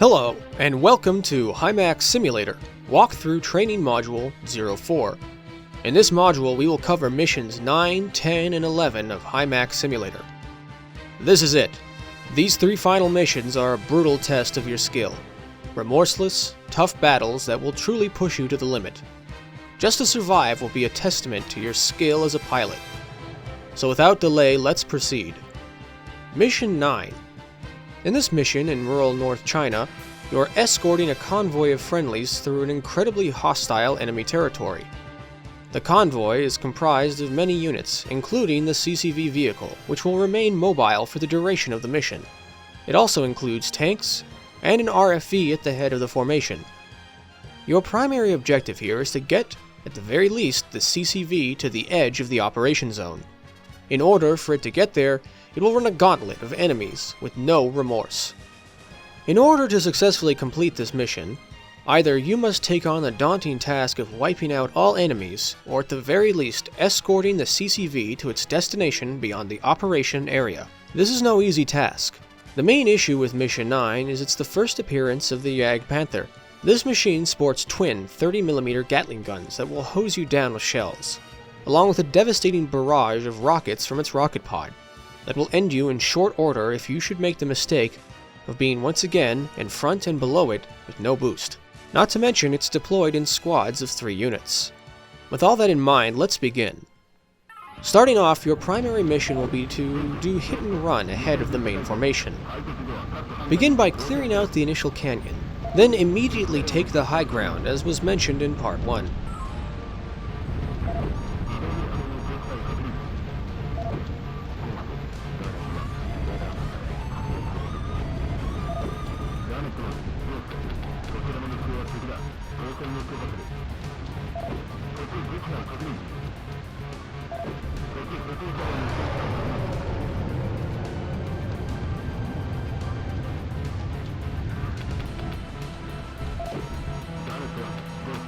Hello, and welcome to HIMAX Simulator, Walkthrough Training Module 04. In this module, we will cover missions 9, 10, and 11 of HIMAX Simulator. This is it. These three final missions are a brutal test of your skill. Remorseless, tough battles that will truly push you to the limit. Just to survive will be a testament to your skill as a pilot. So without delay, let's proceed. Mission 9. In this mission in rural North China, you are escorting a convoy of friendlies through an incredibly hostile enemy territory. The convoy is comprised of many units, including the CCV vehicle, which will remain mobile for the duration of the mission. It also includes tanks and an RFV at the head of the formation. Your primary objective here is to get, at the very least, the CCV to the edge of the operation zone. In order for it to get there, it will run a gauntlet of enemies with no remorse. In order to successfully complete this mission, either you must take on the daunting task of wiping out all enemies, or at the very least escorting the CCV to its destination beyond the operation area. This is no easy task. The main issue with Mission 9 is it's the first appearance of the Jag Panther. This machine sports twin 30mm Gatling guns that will hose you down with shells, along with a devastating barrage of rockets from its rocket pod that will end you in short order if you should make the mistake of being once again in front and below it with no boost. Not to mention it's deployed in squads of 3 units. With all that in mind, let's begin. Starting off, your primary mission will be to do hit and run ahead of the main formation. Begin by clearing out the initial canyon, then immediately take the high ground as was mentioned in Part 1.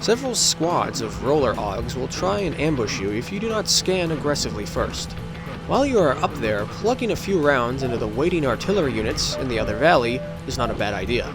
Several squads of roller augs will try and ambush you if you do not scan aggressively first. While you are up there, plugging a few rounds into the waiting artillery units in the other valley is not a bad idea.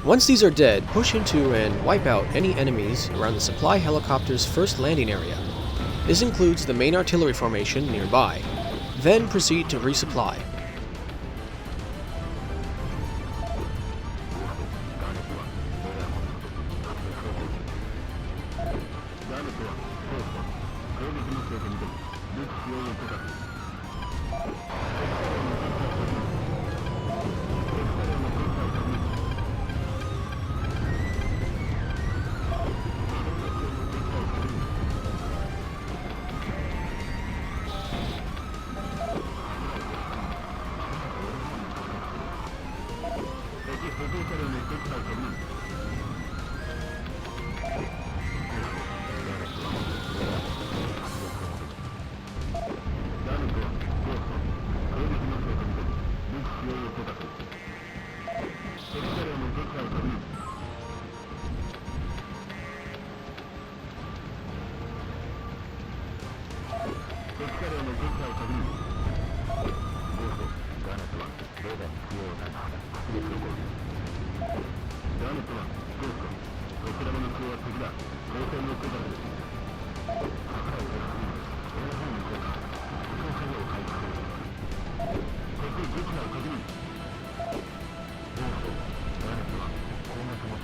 Once these are dead, push into and wipe out any enemies around the supply helicopter's first landing area. This includes the main artillery formation nearby. Then proceed to resupply.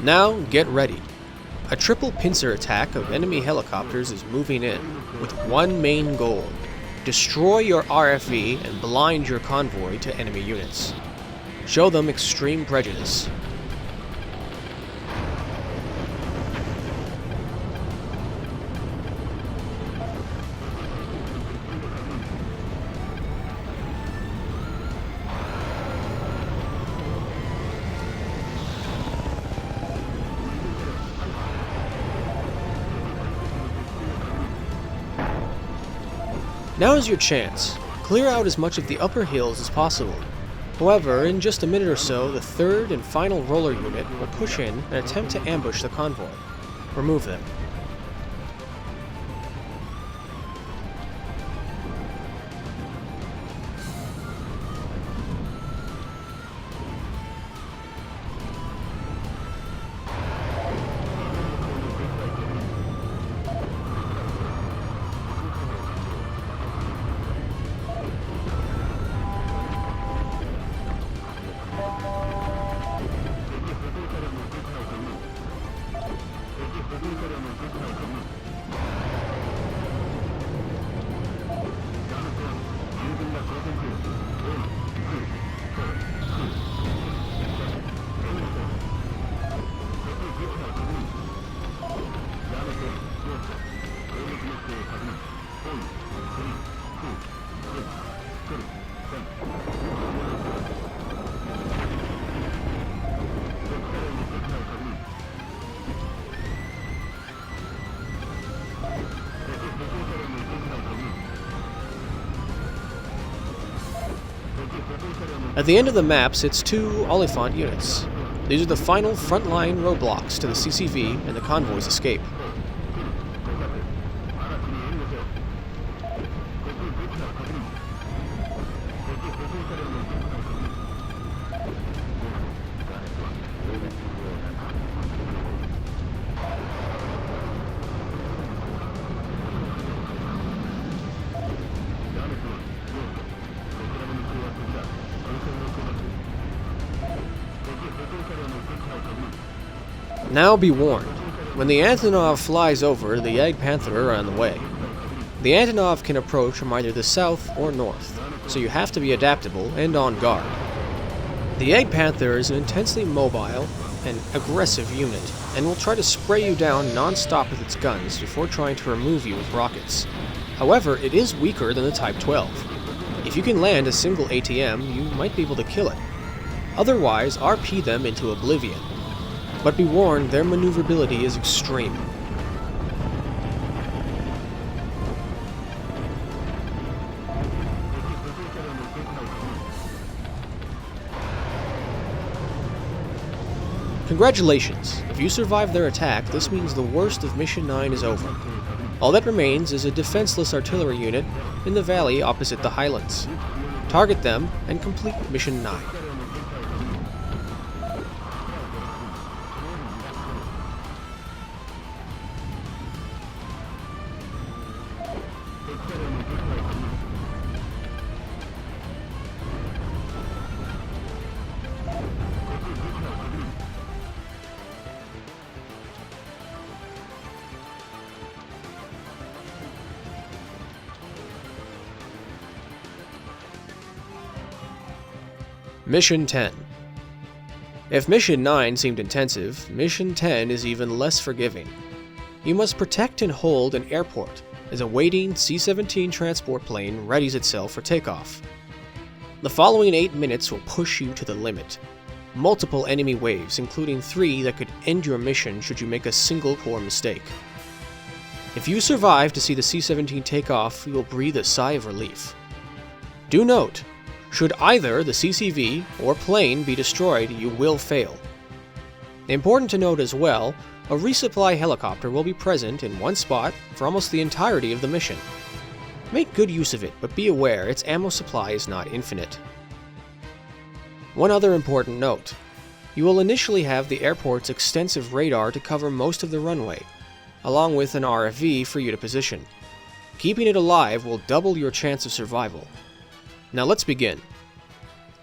Now, get ready. A triple pincer attack of enemy helicopters is moving in, with one main goal: Destroy your RFV and blind your convoy to enemy units. Show them extreme prejudice. Now is your chance. Clear out as much of the upper hills as possible. However, in just a minute or so, the third and final roller unit will push in and attempt to ambush the convoy. Remove them. At the end of the map sits two Oliphant units. These are the final frontline roadblocks to the CCV and the convoy's escape. Now be warned, when the Antonov flies over, the Jagdpanther are on the way. The Antonov can approach from either the south or north, so you have to be adaptable and on guard. The Jagdpanther is an intensely mobile and aggressive unit, and will try to spray you down non-stop with its guns before trying to remove you with rockets. However, it is weaker than the Type 12. If you can land a single ATM, you might be able to kill it. Otherwise, RP them into oblivion. But be warned, their maneuverability is extreme. Congratulations! If you survive their attack, this means the worst of Mission 9 is over. All that remains is a defenseless artillery unit in the valley opposite the highlands. Target them and complete Mission 9. Mission 10. If Mission 9 seemed intensive, Mission 10 is even less forgiving. You must protect and hold an airport as a waiting C-17 transport plane readies itself for takeoff. The following 8 minutes will push you to the limit. Multiple enemy waves, including 3 that could end your mission should you make a single poor mistake. If you survive to see the C-17 take off, you will breathe a sigh of relief. Do note, should either the CCV or plane be destroyed, you will fail. Important to note as well, a resupply helicopter will be present in one spot for almost the entirety of the mission. Make good use of it, but be aware its ammo supply is not infinite. One other important note. You will initially have the airport's extensive radar to cover most of the runway, along with an RFV for you to position. Keeping it alive will double your chance of survival. Now let's begin.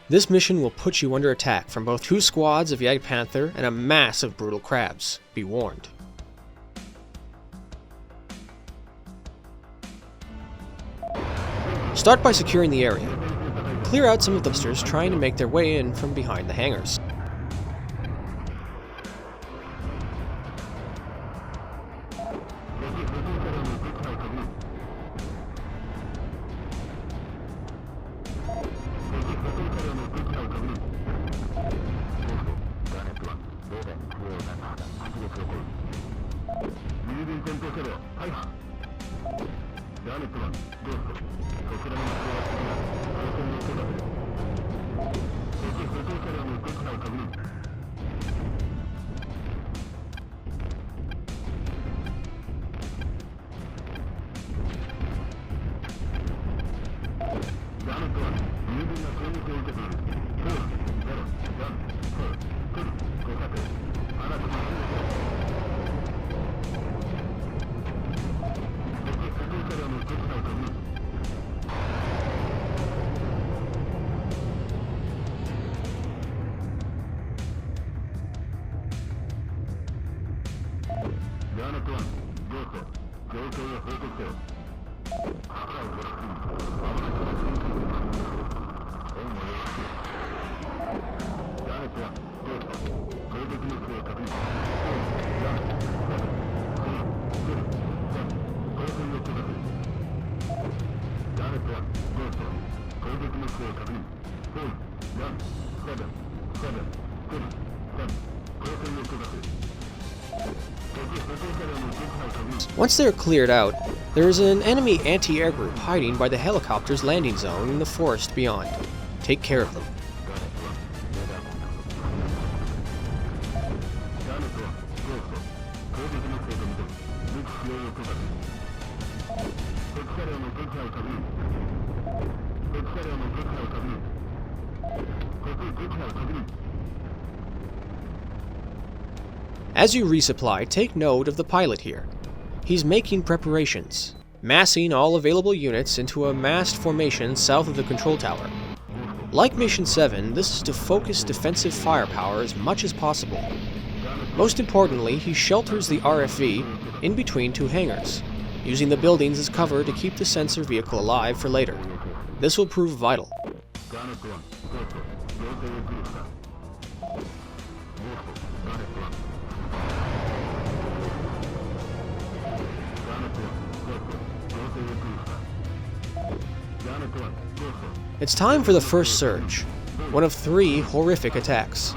This mission will put you under attack from both 2 squads of Jagdpanther and a mass of brutal crabs. Be warned. Start by securing the area. Clear out some of the monsters trying to make their way in from behind the hangars. Once they're cleared out, there is an enemy anti-air group hiding by the helicopter's landing zone in the forest beyond. Take care of them. As you resupply, take note of the pilot here. He's making preparations, massing all available units into a massed formation south of the control tower. Like Mission 7, this is to focus defensive firepower as much as possible. Most importantly, he shelters the RFV in between two hangars, using the buildings as cover to keep the sensor vehicle alive for later. This will prove vital. It's time for the first surge, one of 3 horrific attacks.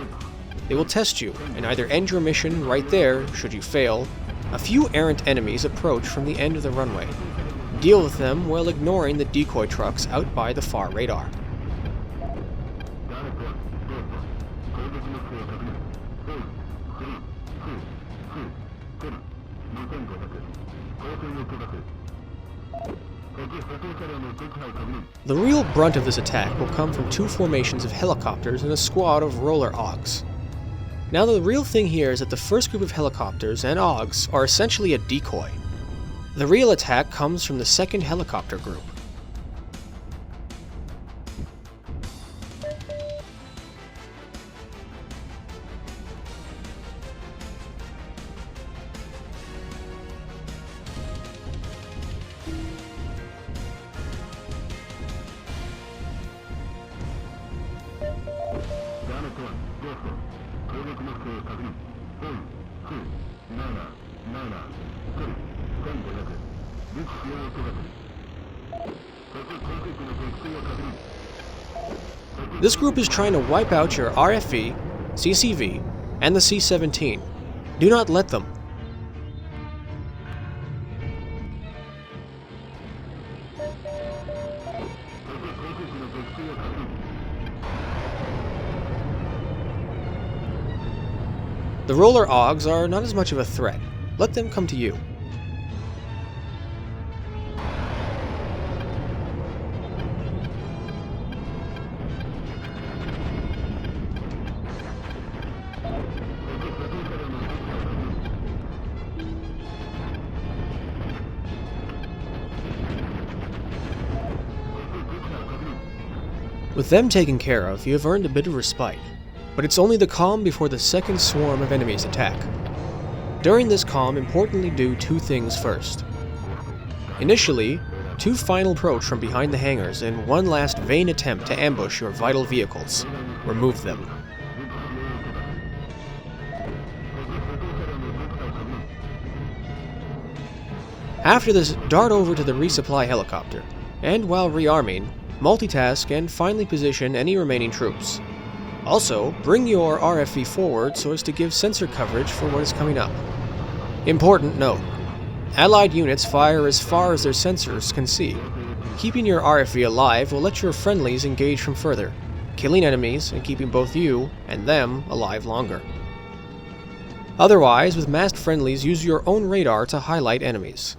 They will test you and either end your mission right there, should you fail. A few errant enemies approach from the end of the runway. Deal with them while ignoring the decoy trucks out by the far radar. The real brunt of this attack will come from 2 formations of helicopters and a squad of roller augs. Now the real thing here is that the first group of helicopters and augs are essentially a decoy. The real attack comes from the second helicopter group. This group is trying to wipe out your RFV, CCV, and the C-17. Do not let them. The roller augs are not as much of a threat. Let them come to you. With them taken care of, you have earned a bit of respite, but it's only the calm before the second swarm of enemies attack. During this calm, importantly do 2 things first. Initially, Two final approach from behind the hangars in one last vain attempt to ambush your vital vehicles. Remove them. After this, dart over to the resupply helicopter, and while rearming, multitask and finally position any remaining troops. Also, bring your RFV forward so as to give sensor coverage for what is coming up. Important note: Allied units fire as far as their sensors can see. Keeping your RFV alive will let your friendlies engage from further, killing enemies and keeping both you and them alive longer. Otherwise, with masked friendlies, use your own radar to highlight enemies.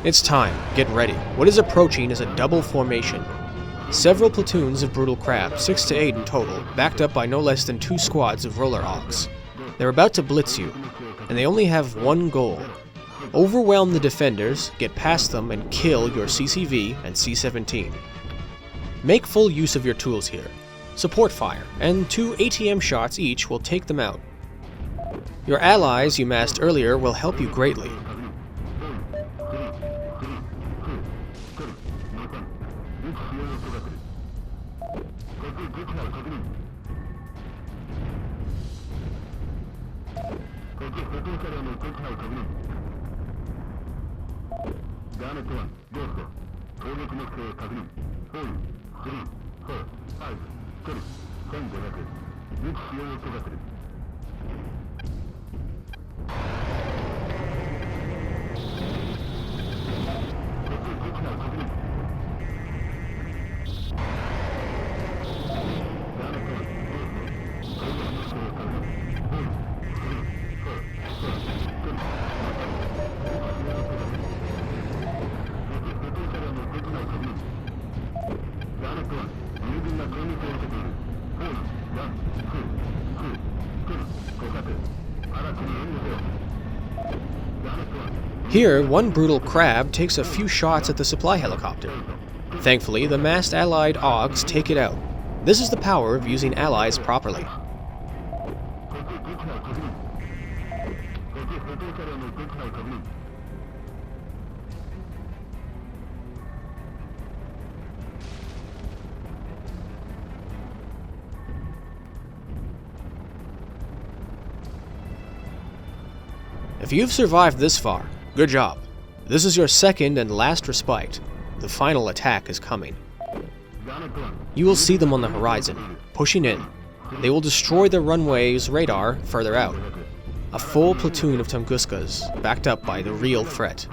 It's time. Get ready. What is approaching is a double formation. Several platoons of brutal crab, 6 to 8 in total, backed up by no less than 2 squads of roller ox. They're about to blitz you, and they only have one goal. Overwhelm the defenders, get past them, and kill your CCV and C-17. Make full use of your tools here. Support fire, and 2 ATM shots each will take them out. Your allies you massed earlier will help you greatly. Here, one brutal crab takes a few shots at the supply helicopter. Thankfully, the massed allied AUGs take it out. This is the power of using allies properly. If you've survived this far, good job. This is your second and last respite. The final attack is coming. You will see them on the horizon, pushing in. They will destroy the runway's radar further out. A full platoon of Tunguskas, backed up by the real threat.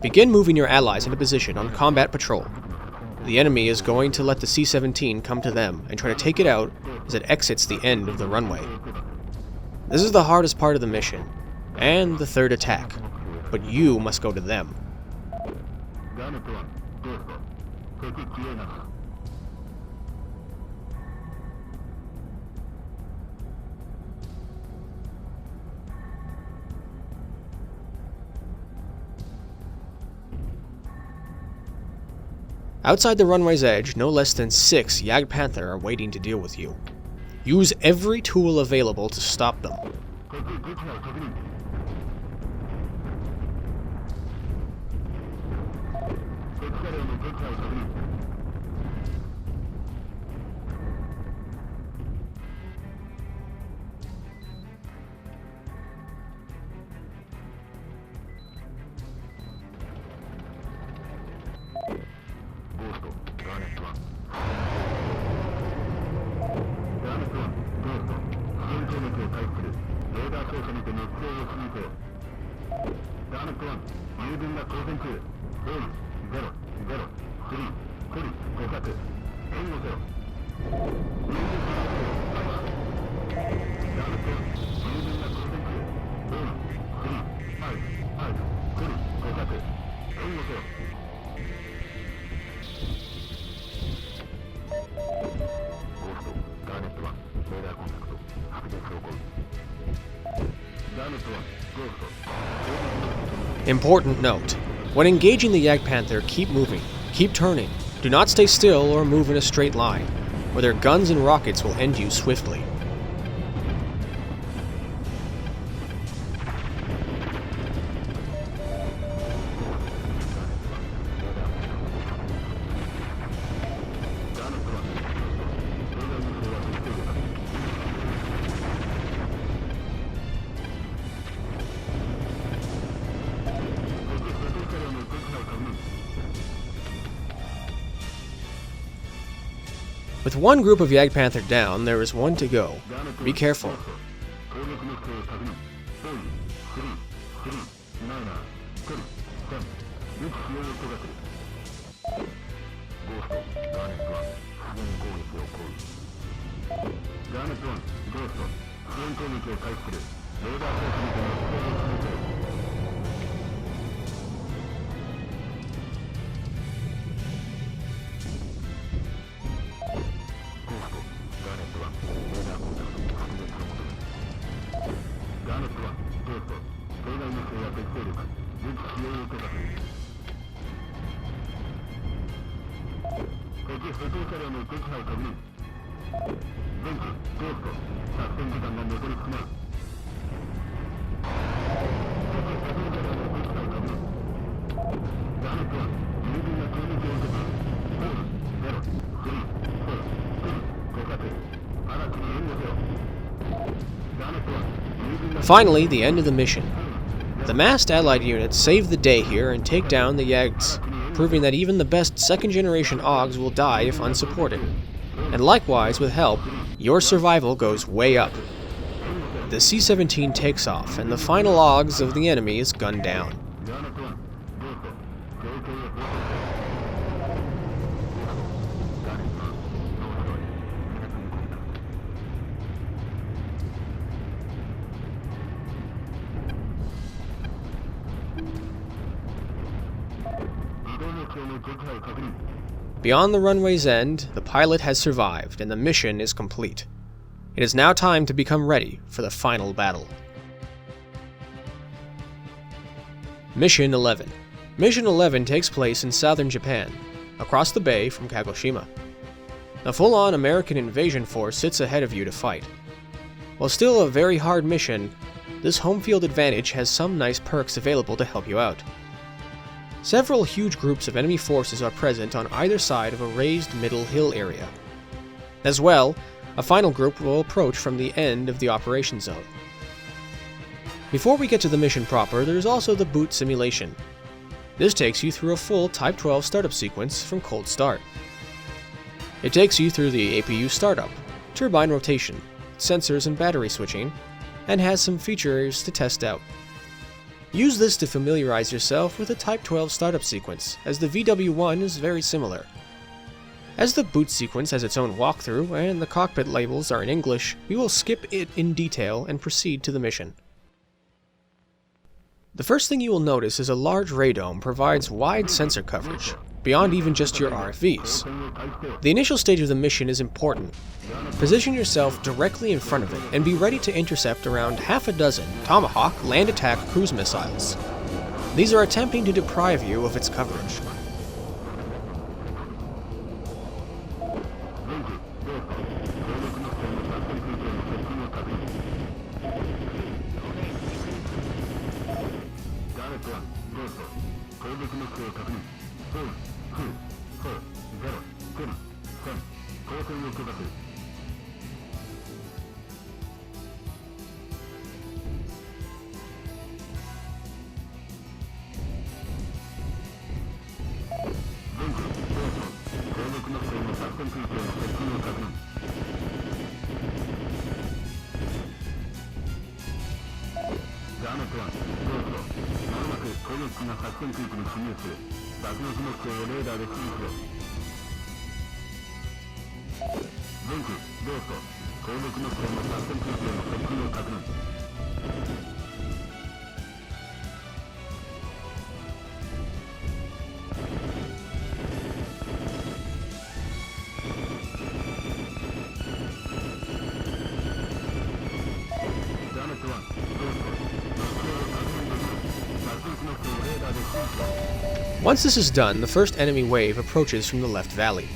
Begin moving your allies into position on combat patrol. The enemy is going to let the C-17 come to them and try to take it out as it exits the end of the runway. This is the hardest part of the mission, and the third attack, but you must go to them. Outside the runway's edge, no less than 6 Jagdpanther are waiting to deal with you. Use every tool available to stop them. Important note: when engaging the Jagdpanther, keep moving, keep turning, do not stay still or move in a straight line, or their guns and rockets will end you swiftly. With one group of Jagdpanther down, there is one to go. Be careful. Finally, the end of the mission. The massed Allied units save the day here and take down the Jags, proving that even the best second-generation AUGs will die if unsupported. And likewise, with help, your survival goes way up. The C-17 takes off, and the final AUGs of the enemy is gunned down. Beyond the runway's end, the pilot has survived, and the mission is complete. It is now time to become ready for the final battle. Mission 11. Mission 11 takes place in southern Japan, across the bay from Kagoshima. A full-on American invasion force sits ahead of you to fight. While still a very hard mission, this home field advantage has some nice perks available to help you out. Several huge groups of enemy forces are present on either side of a raised middle hill area. As well, a final group will approach from the end of the operation zone. Before we get to the mission proper, there is also the boot simulation. This takes you through a full Type 12 startup sequence from cold start. It takes you through the APU startup, turbine rotation, sensors and battery switching, and has some features to test out. Use this to familiarize yourself with the Type 12 startup sequence, as the VW1 is very similar. As the boot sequence has its own walkthrough and the cockpit labels are in English, we will skip it in detail and proceed to the mission. The first thing you will notice is a large radome provides wide sensor coverage, beyond even just your RFVs. The initial stage of the mission is important. Position yourself directly in front of it and be ready to intercept around half a dozen Tomahawk land attack cruise missiles. These are attempting to deprive you of its coverage. Once this is done, the first enemy wave approaches from the left valley.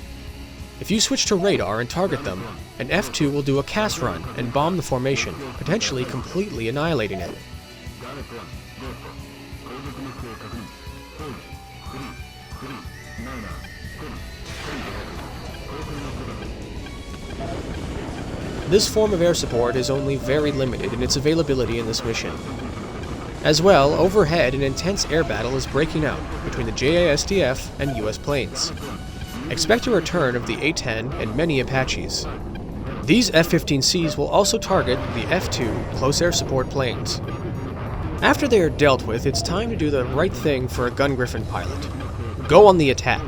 If you switch to radar and target them, an F2 will do a cast run and bomb the formation, potentially completely annihilating it. This form of air support is only very limited in its availability in this mission. As well, overhead an intense air battle is breaking out between the JASDF and US planes. Expect a return of the A-10 and many Apaches. These F-15Cs will also target the F-2 close air support planes. After they are dealt with, it's time to do the right thing for a Gungriffon pilot. Go on the attack.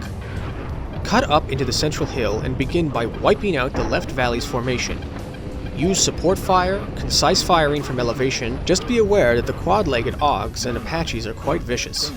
Cut up into the central hill and begin by wiping out the left valley's formation. Use support fire, concise firing from elevation. Just be aware that the quad-legged Augs and Apaches are quite vicious.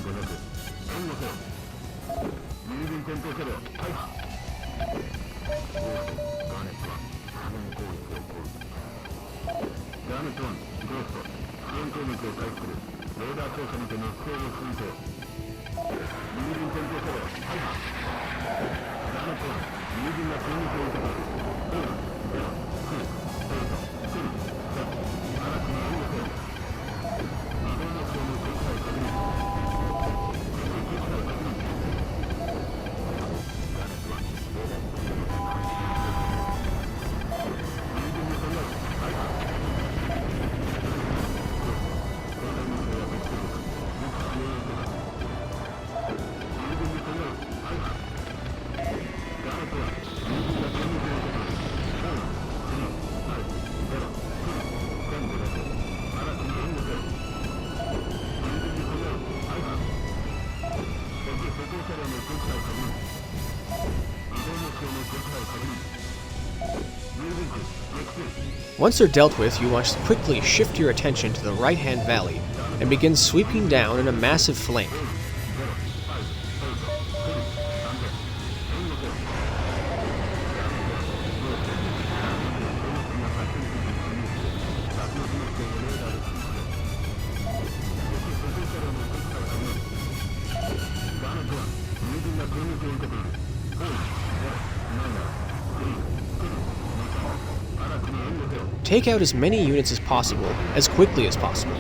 Once they're dealt with, you must quickly shift your attention to the right-hand valley and begin sweeping down in a massive flank. Take out as many units as possible, as quickly as possible.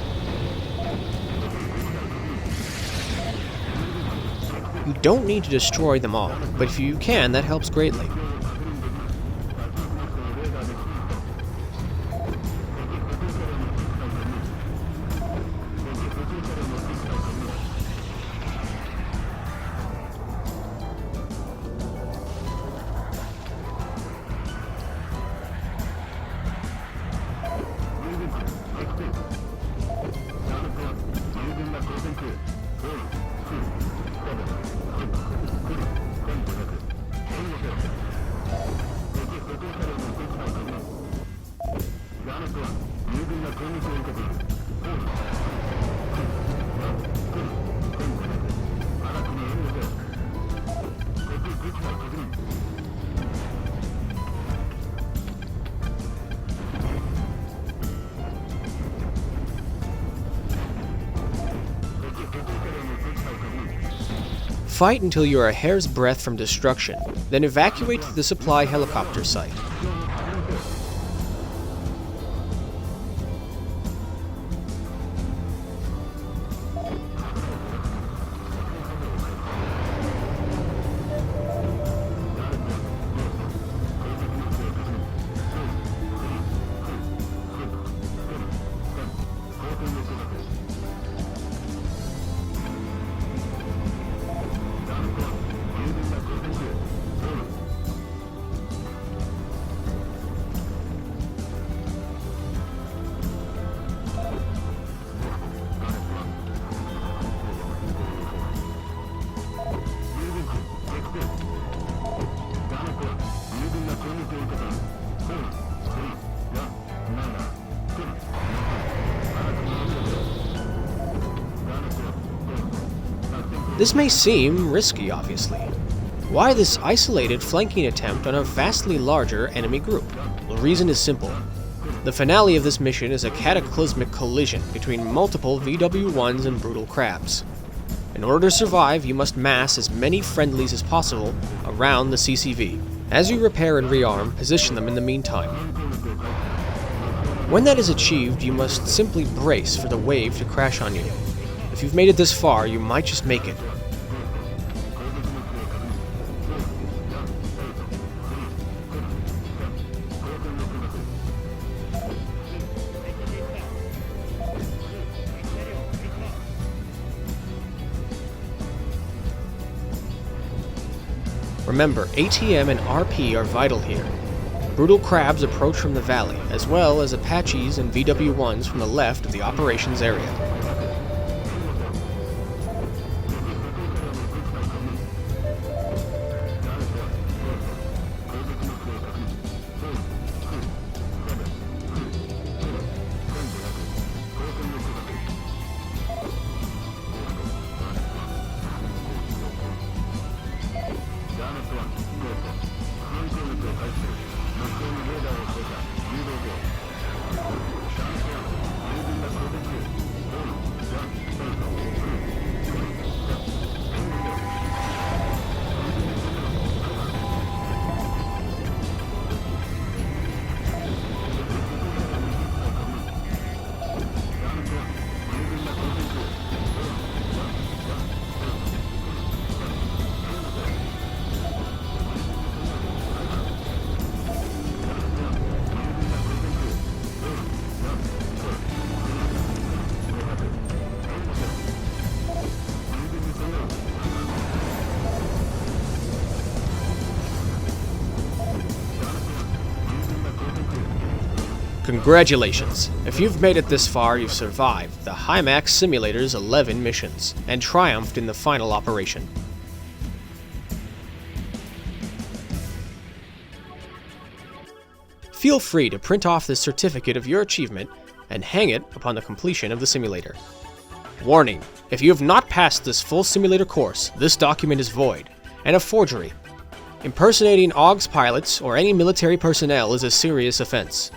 You don't need to destroy them all, but if you can, that helps greatly. Fight until you are a hair's breadth from destruction, then evacuate to the supply helicopter site. This may seem risky, obviously. Why this isolated flanking attempt on a vastly larger enemy group? The reason is simple. The finale of this mission is a cataclysmic collision between multiple VW-1s and brutal crabs. In order to survive, you must mass as many friendlies as possible around the CCV. As you repair and rearm, position them in the meantime. When that is achieved, you must simply brace for the wave to crash on you. If you've made it this far, you might just make it. Remember, ATM and RP are vital here. Brutal crabs approach from the valley, as well as Apaches and VW-1s from the left of the operations area. Congratulations! If you've made it this far, you've survived the HIMAX Simulator's 11 missions, and triumphed in the final operation. Feel free to print off this certificate of your achievement and hang it upon the completion of the simulator. Warning! If you have not passed this full simulator course, this document is void, and a forgery. Impersonating AUGS pilots or any military personnel is a serious offense.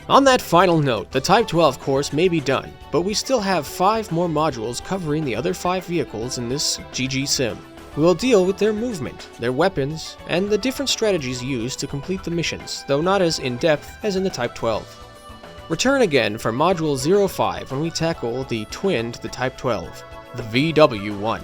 On that final note, the Type 12 course may be done, but we still have 5 more modules covering the other 5 vehicles in this GG sim. We will deal with their movement, their weapons, and the different strategies used to complete the missions, though not as in-depth as in the Type 12. Return again for Module 05 when we tackle the twin to the Type 12, the VW-1.